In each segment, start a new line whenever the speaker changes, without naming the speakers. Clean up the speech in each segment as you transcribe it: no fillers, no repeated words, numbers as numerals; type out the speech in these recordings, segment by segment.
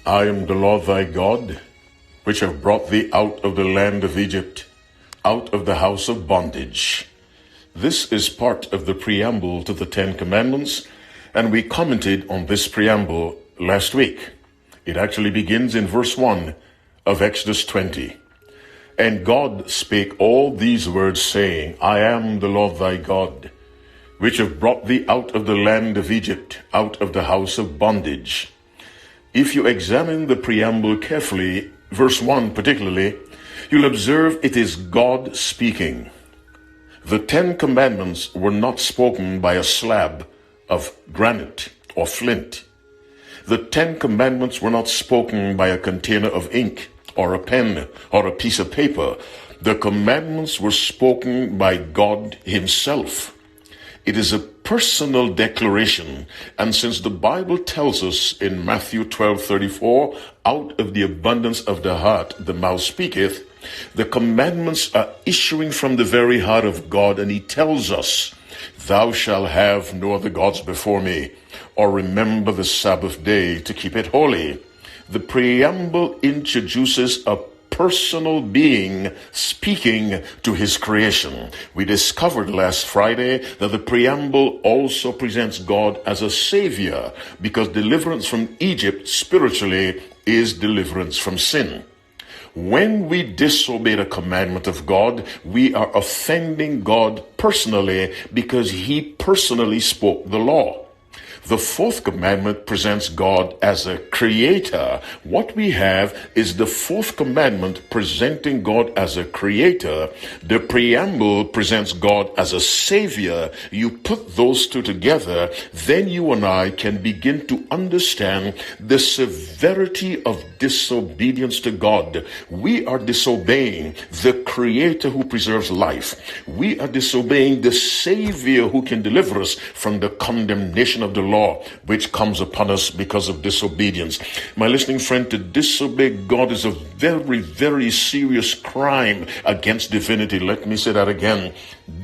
I am the Lord thy God, which have brought thee out of the land of Egypt, out of the house of bondage. This is part of the preamble to the Ten Commandments, and we commented on this preamble last week. It actually begins in verse 1 of Exodus 20. And God spake all these words, saying, I am the Lord thy God, which have brought thee out of the land of Egypt, out of the house of bondage. If you examine the preamble carefully, verse 1 particularly, you'll observe it is God speaking. The Ten Commandments were not spoken by a slab of granite or flint. The Ten Commandments were not spoken by a container of ink or a pen or a piece of paper. The commandments were spoken by God himself. It is a personal declaration, and since the Bible tells us in Matthew 12:34, out of the abundance of the heart the mouth speaketh, the commandments are issuing from the very heart of God, and he tells us, thou shalt have no other gods before me, or remember the Sabbath day to keep it holy. The preamble introduces a personal being speaking to his creation. We discovered last Friday that the preamble also presents God as a savior, because deliverance from Egypt spiritually is deliverance from sin. When we disobey the commandment of God, we are offending God personally because he personally spoke the law. The fourth commandment presents God as a creator. What we have is the fourth commandment presenting God as a creator. The preamble presents God as a savior. You put those two together, then you and I can begin to understand the severity of disobedience to God. We are disobeying the creator who preserves life. We are disobeying the savior who can deliver us from the condemnation of the law which comes upon us because of disobedience. My listening friend, to disobey God is a very, very serious crime against divinity. Let me say that again.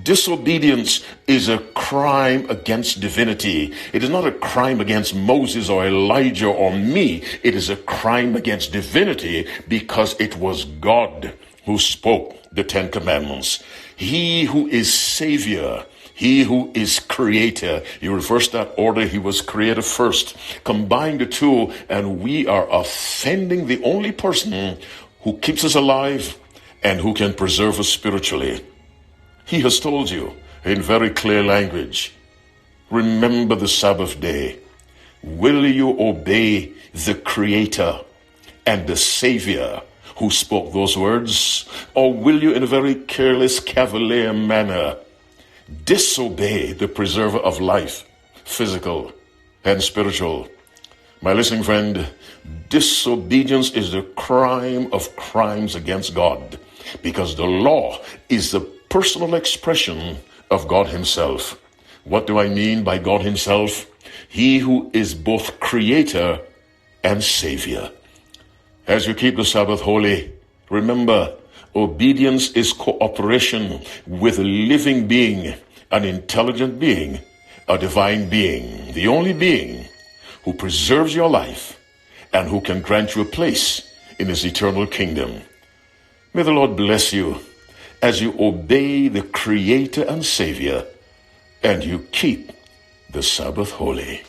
Disobedience is a crime against divinity. It is not a crime against Moses or Elijah or me. It is a crime against divinity because it was God who spoke the Ten Commandments. He who is Savior, he who is creator. You reverse that order. He was creator first. Combine the two, and we are offending the only person who keeps us alive and who can preserve us spiritually. He has told you in very clear language, remember the Sabbath day. Will you obey the creator and the savior who spoke those words? Or will you, in a very careless, cavalier manner, disobey the preserver of life, physical and spiritual? My listening friend, disobedience is the crime of crimes against God, because the law is the personal expression of God himself. What do I mean by God himself? He who is both creator and savior. As you keep the Sabbath holy, remember, obedience is cooperation with a living being, an intelligent being, a divine being, the only being who preserves your life and who can grant you a place in his eternal kingdom. May the Lord bless you as you obey the Creator and Savior and you keep the Sabbath holy.